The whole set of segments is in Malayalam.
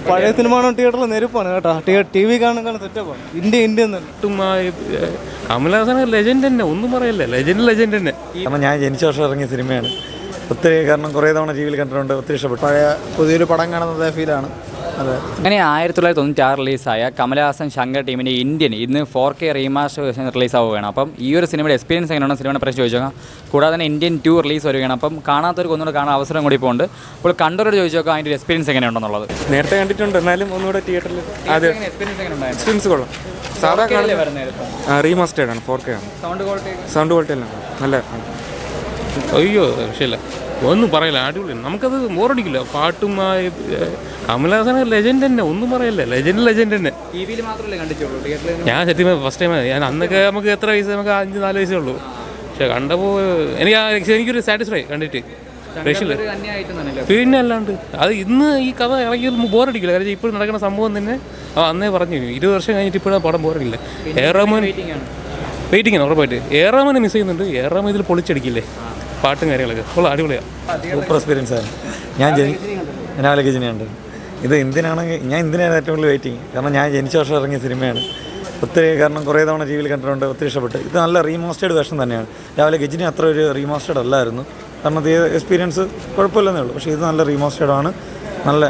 പഴയ സിനിമ തിയേറ്ററിൽ നെരുപ്പാണ് കേട്ടോ. TV കാണാൻ സെറ്റപ്പാണ്. ഇന്ത്യൻ തന്നെ. കമലഹാസൻ ലെജൻഡ് തന്നെ, ഒന്നും പറയല്ലേ, ലെജൻഡ് തന്നെ. കാരണം ഞാൻ ജനിച്ച വർഷം ഇറങ്ങിയ സിനിമയാണ്. ഒത്തിരി കാരണം കുറേ തവണ ടിവിയിൽ കണ്ടിട്ടുണ്ട്, ഒത്തിരി ഇഷ്ടപ്പെട്ടു. പഴയ പുതിയൊരു പടം കാണുന്നത് ഫീലാണ്. അതെ. അങ്ങനെ 1996 റിലീസായ കമലഹാസൻ ശങ്കർ ടീമിൻ്റെ ഇന്ത്യൻ ഇന്ന് 4K റീമാസ്റ്റർ വേർഷൻ റിലീസ് ആവുകയാണ്. അപ്പം ഈ ഒരു സിനിമയുടെ എക്സ്പീരിയൻസ് എങ്ങനെയാണ് സിനിമയെ പ്രശ്നം ചോദിച്ചോക്കാം. കൂടാതെ തന്നെ ഇന്ത്യൻ 2 റിലീസ് വരികയാണ്. അപ്പം കാണാത്തവർക്ക് ഒന്നുകൂടെ കാണാൻ അവസരം കൂടി ഇപ്പോൾ ഉണ്ട്. അപ്പോൾ കണ്ടവരോട് ചോദിച്ചോക്കാം അതിൻ്റെ ഒരു എക്സ്പീരിയൻസ് എങ്ങനെയുണ്ടെന്നുള്ളത്. നേരത്തെ കണ്ടിട്ടുണ്ട്, എന്നാലും ഒന്നുകൂടെ തിയേറ്ററിൽ അത് എക്സ്പീരിയൻസ് കൊള്ളാം. സാധാ റീമാസ്റ്റേഡ് ആണ്, 4K ആണ്. സൗണ്ട് ക്വാളിറ്റി എല്ലാം നല്ല. അയ്യോ രക്ഷയില്ല, ഒന്നും പറയില്ല, അടിപൊളിയാണ്. നമുക്കത് ബോറടിക്കില്ല. പാട്ടും കമലഹാസൻ ലെജൻഡ് തന്നെ, ഒന്നും പറയല്ലേ, ലെജൻഡ് തന്നെ. ഞാൻ സത്യം ഫസ്റ്റ് ടൈം, ഞാൻ അന്നൊക്കെ നമുക്ക് എത്ര വയസ്സ്, നമുക്ക് 5-4 വയസ്സേ ഉള്ളൂ. പക്ഷെ കണ്ടപ്പോൾ എനിക്കൊരു സാറ്റിസ്ഫൈ കണ്ടിട്ട്. രക്ഷയില്ല. പിന്നെ അല്ലാണ്ട് അത് ഇന്ന് ഈ കഥ ഇറങ്ങിയത് ബോറടിക്കില്ല. കാരണം ഇപ്പോഴും നടക്കുന്ന സംഭവം തന്നെ അന്നേ പറഞ്ഞു. 20 വർഷം കഴിഞ്ഞിട്ട് ഇപ്പോഴും പടം ബോറടിക്കില്ല. വെയിറ്റിംഗ് ആണ് ഉറപ്പായിട്ട്. റഹ്മാനെ മിസ് ചെയ്യുന്നുണ്ട്. റഹ്മാൻ ഇതിൽ പൊളിച്ചടിക്കില്ലേ, പാട്ടും കാര്യങ്ങളൊക്കെ ഉള്ള അടിപൊളിയാണ്. സൂപ്പർ എക്സ്പീരിയൻസ് ആണ്. ഞാൻ രാവിലെ ഗജനിയുണ്ട്. ഇത് ഇന്ത്യനാണെങ്കിൽ ഞാൻ ഇന്ത്യനാണ് ഏറ്റവും കൂടുതൽ വെയിറ്റിംഗ്. കാരണം ഞാൻ ജനിച്ച വർഷം ഇറങ്ങിയ സിനിമയാണ്. ഒത്തിരി കാരണം കുറേ തവണ ടിവിയിൽ കണ്ടിട്ടുണ്ട്, ഒത്തിരി ഇഷ്ടപ്പെട്ടു. ഇത് നല്ല റീമാസ്റ്റേഡ് വേർഷൻ തന്നെയാണ്. രാവിലെ ഗജനി അത്ര ഒരു റീമാസ്റ്റേഡ് അല്ലായിരുന്നു. കാരണം ഇത് എക്സ്പീരിയൻസ് കുഴപ്പമില്ലെന്നേ ഉള്ളൂ. പക്ഷേ ഇത് നല്ല റീമാസ്റ്റേഡാണ്. നല്ല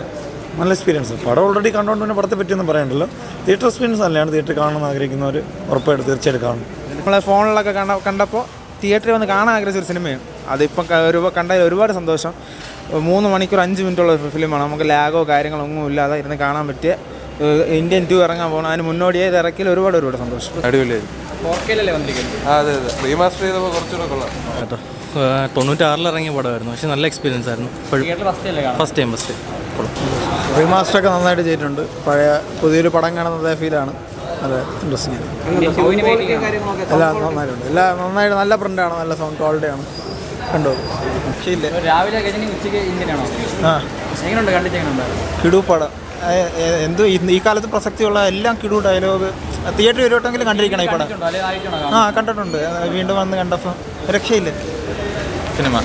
എക്സ്പീരിയൻസ്. പടം ഓൾറെഡി കണ്ടുകൊണ്ട് തന്നെ പടത്തെ പറ്റിയൊന്നും പറയണ്ടല്ലോ. തിയേറ്റർ എക്സ്പീരിയൻസ് നല്ലതാണ്. തിയേറ്ററിൽ കാണണമെന്ന് ആഗ്രഹിക്കുന്നവർ ഉറപ്പായിട്ട് തീർച്ചയായിട്ടും കാണും. നമ്മളെ ഫോണിലൊക്കെ കണ്ടപ്പോൾ തിയേറ്ററിൽ വന്ന് കാണാൻ ആഗ്രഹിച്ച ഒരു സിനിമയാണ്. അതിപ്പം കണ്ടതിൽ ഒരുപാട് സന്തോഷം. 3 മണിക്കൂർ 5 മിനിറ്റുള്ള ഫിലിമാണ്. നമുക്ക് ലാഗോ കാര്യങ്ങളോ ഒന്നും ഇല്ലാതെ ഇരുന്ന് കാണാൻ പറ്റിയ ഇന്ത്യൻ 2 ഇറങ്ങാൻ പോകണം. അതിന് മുന്നോടിയായി ഇറക്കിയിൽ ഒരുപാട് സന്തോഷം. അടിപൊളിയായിരുന്നു. അതെ റീമാസ്റ്റർ ചെയ്തപ്പോൾ കുറച്ചുകൂടെ കൊള്ളാം കേട്ടോ. 96 ഇറങ്ങിയ പടമായിരുന്നു. പക്ഷേ നല്ല എക്സ്പീരിയൻസ് ആയിരുന്നു. ഫസ്റ്റ് ടൈം റീമാസ്റ്ററൊക്കെ നന്നായിട്ട് ചെയ്തിട്ടുണ്ട്. പഴയ പുതിയൊരു പടം കാണുന്നത് ഫീലാണ്. അതെ, ഇൻട്രസ്റ്റിംഗ് ആണ്. എല്ലാം നന്നായിട്ടുണ്ട്. നന്നായിട്ട് നല്ല പ്രിൻ്റാണ്, നല്ല സൗണ്ട് ക്വാളിറ്റിയാണ്. കണ്ടു. കിടു പടം എന്തോ ഈ കാലത്ത് പ്രസക്തിയുള്ള എല്ലാം കിടു ഡയലോഗ്. തിയേറ്ററിൽ ഒരു വട്ടമെങ്കിലും കണ്ടിരിക്കണം ഈ പടം. കണ്ടിട്ടുണ്ട്. വീണ്ടും വന്ന് കണ്ടപ്പോൾ രക്ഷയില്ല. സിനിമ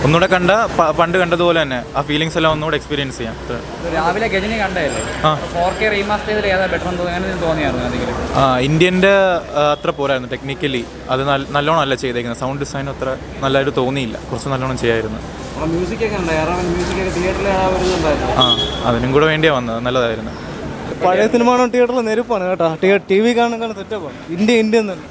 ഒന്നുകൂടെ കണ്ട പണ്ട് കണ്ടതുപോലെ തന്നെ ആ ഫീലിങ്സ് എല്ലാം ഒന്നുകൂടെ എക്സ്പീരിയൻസ് ചെയ്യാം. രാവിലെ ഗജനി കണ്ടതല്ലേ, 4K റീമാസ്റ്റർ ചെയ്തിട്ട് ഏതാ ബെറ്റർ തോന്നിയായിരുന്നു? ഇന്ത്യൻ്റെ അത്ര പോരായിരുന്നു ടെക്നിക്കലി. അത് നല്ലോണം അല്ല ചെയ്തേക്കുന്നത്. സൗണ്ട് ഡിസൈൻ അത്ര നല്ലതായിട്ട് തോന്നിയില്ല. കുറച്ച് നല്ലോണം ചെയ്യായിരുന്നു. അതിനും കൂടെ വേണ്ടിയാണ് വന്നത്. നല്ലതായിരുന്നു. പഴയ സിനിമ തിയേറ്ററിൽ നെരുപ്പാണ് കേട്ടോ. TV കാണാൻ സെറ്റപ്പാണ്. ഇന്ത്യൻ തന്നെ.